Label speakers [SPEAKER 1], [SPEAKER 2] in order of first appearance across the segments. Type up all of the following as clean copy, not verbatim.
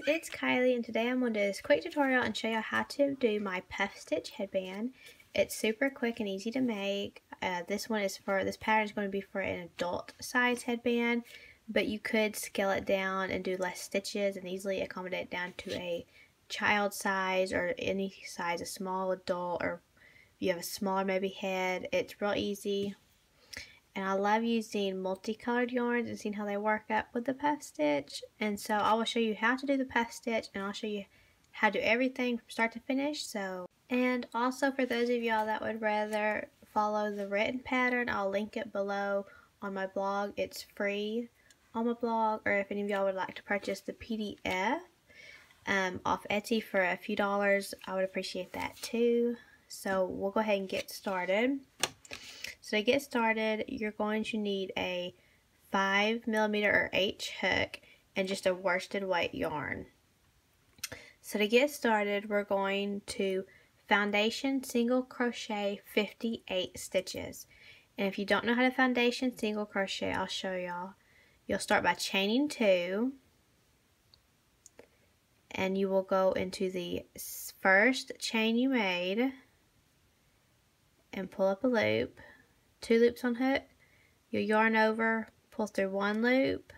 [SPEAKER 1] it's Kylie, and today I'm going to do this quick tutorial and show you how to do my Puff Stitch headband. It's super quick and easy to make. This pattern is going to be for an adult size headband, but you could scale it down and do less stitches and easily accommodate it down to a child size or any size, a small adult, or if you have a smaller maybe head. It's real easy. And I love using multicolored yarns and seeing how they work up with the Puff Stitch. And so I will show you how to do the Puff Stitch, and I'll show you how to do everything from start to finish. And also for those of y'all that would rather follow the written pattern, I'll link it below on my blog. It's free on my blog, or if any of y'all would like to purchase the PDF off Etsy for a few dollars, I would appreciate that too. So we'll go ahead and get started. So to get started, you're going to need a 5mm or H hook and just a worsted weight yarn. So to get started, we're going to foundation single crochet 58 stitches. And if you don't know how to foundation single crochet, I'll show y'all. You'll start by chaining 2, and you will go into the first chain you made and pull up a loop. 2 loops on hook, you yarn over, pull through 1 loop,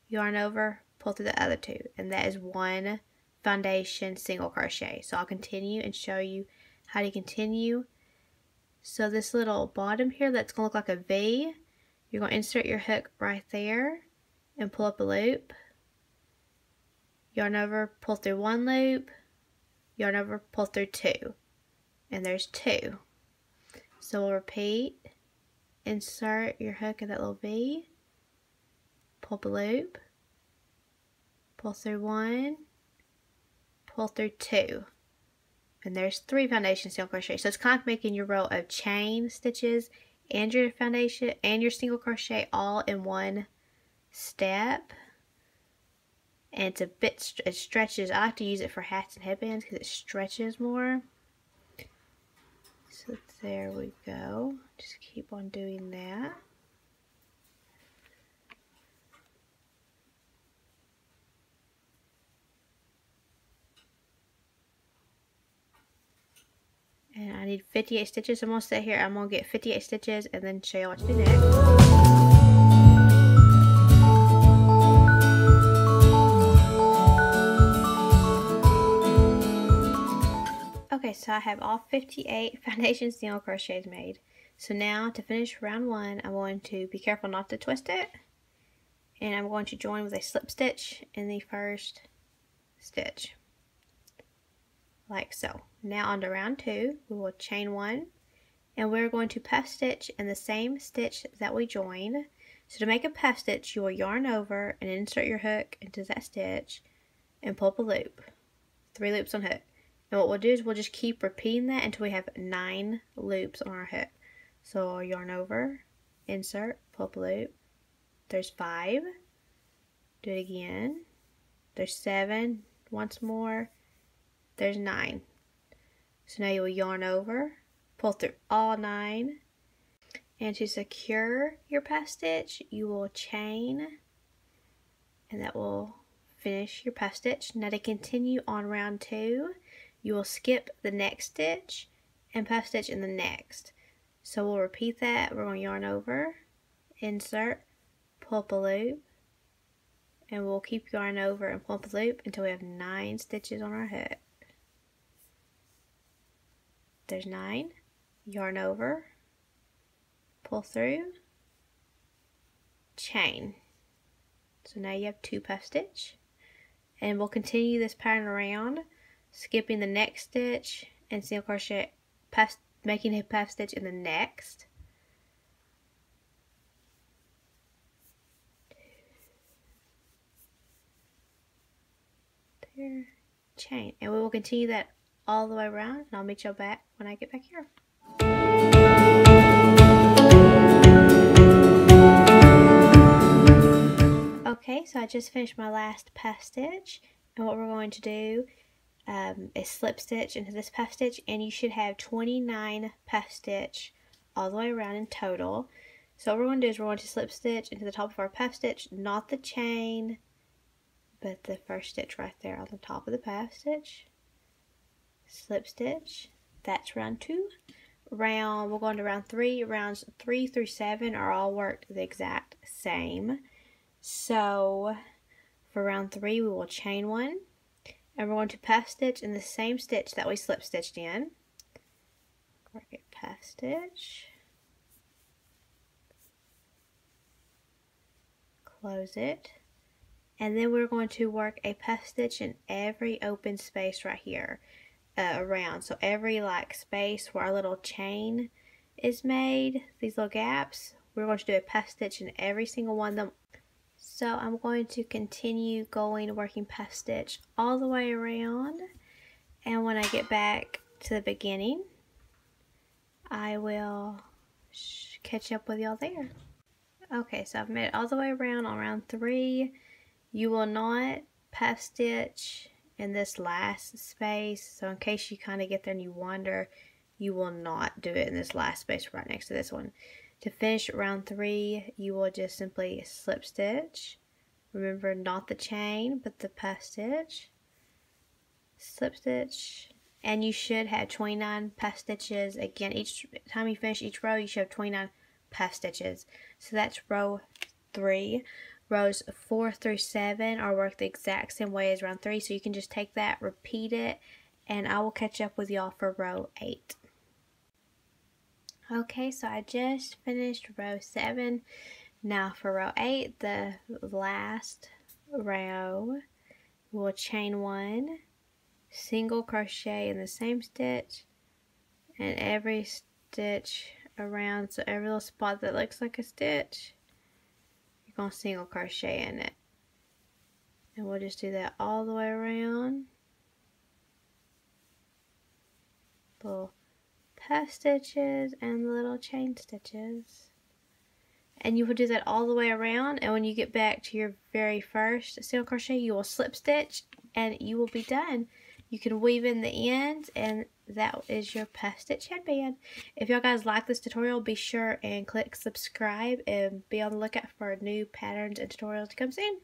[SPEAKER 1] yarn over, pull through the other 2, and that is 1 foundation single crochet. So I'll continue and show you how to continue. So this little bottom here that's going to look like a V, you're going to insert your hook right there and pull up a loop, yarn over, pull through 1 loop, yarn over, pull through 2, and there's 2. So we'll repeat. Insert your hook in that little V, pull up a loop, pull through 1, pull through 2, and there's 3 foundation single crochet. So it's kind of making your row of chain stitches and your foundation and your single crochet all in one step. And it's a bit, it stretches. I like to use it for hats and headbands because it stretches more. So there we go. Just keep on doing that. And I need 58 stitches. I'm going to stay here. I'm going to get 58 stitches and then show you what to do next. Okay, so I have all 58 foundation single crochets made. So now to finish round 1, I'm going to be careful not to twist it. And I'm going to join with a slip stitch in the first stitch. Like so. Now on to round 2, we will chain 1. And we're going to puff stitch in the same stitch that we joined. So to make a puff stitch, you will yarn over and insert your hook into that stitch and pull up a loop. 3 loops on hook. And what we'll do is we'll just keep repeating that until we have 9 loops on our hook. So I'll yarn over, insert, pull up a loop. There's 5. Do it again. There's 7. Once more. There's 9. So now you will yarn over, pull through all 9. And to secure your puff stitch, you will chain, and that will finish your puff stitch. Now to continue on round 2, you will skip the next stitch and puff stitch in the next. So we'll repeat that. We're going to yarn over, insert, pull up a loop, and we'll keep yarn over and pull up a loop until we have 9 stitches on our hook. There's 9, yarn over, pull through, chain. So now you have 2 puff stitch, and we'll continue this pattern around, skipping the next stitch and single crochet, making a puff stitch in the next. There, chain, and we will continue that all the way around, and I'll meet y'all back when I get back here. Okay, so I just finished my last puff stitch, and what we're going to do is slip stitch into this puff stitch, and you should have 29 puff stitch all the way around in total. So what we're going to do is we're going to slip stitch into the top of our puff stitch, not the chain, but the first stitch right there on the top of the puff stitch, slip stitch. That's round 2. We're going to round 3. Rounds 3 through 7 are all worked the exact same. So for round 3 we will chain 1, and we're going to puff stitch in the same stitch that we slip stitched in. Work a puff stitch, close it, and then we're going to work a puff stitch in every open space right here around. So every like space where our little chain is made, these little gaps, we're going to do a puff stitch in every single one of them. So I'm going to continue working puff stitch all the way around, and when I get back to the beginning I will catch up with y'all there. Okay, so I've made it all the way around on round 3. You will not puff stitch in this last space, so in case you kind of get there and you wonder, you will not do it in this last space right next to this one. To finish round 3, you will just simply slip stitch. Remember, not the chain, but the puff stitch. Slip stitch, and you should have 29 puff stitches. Again, each time you finish each row, you should have 29 puff stitches. So that's row 3. Rows 4 through 7 are worked the exact same way as round 3, so you can just take that, repeat it, and I will catch up with y'all for row 8. Okay, so I just finished row 7. Now for row 8, the last row, we'll chain 1, single crochet in the same stitch, and every stitch around, so every little spot that looks like a stitch, you're going to single crochet in it. And we'll just do that all the way around. Little puff stitches and little chain stitches. And you will do that all the way around, and when you get back to your very first single crochet, you will slip stitch and you will be done. You can weave in the ends, and that is your Puff Stitch headband. If y'all guys like this tutorial, be sure and click subscribe and be on the lookout for new patterns and tutorials to come soon.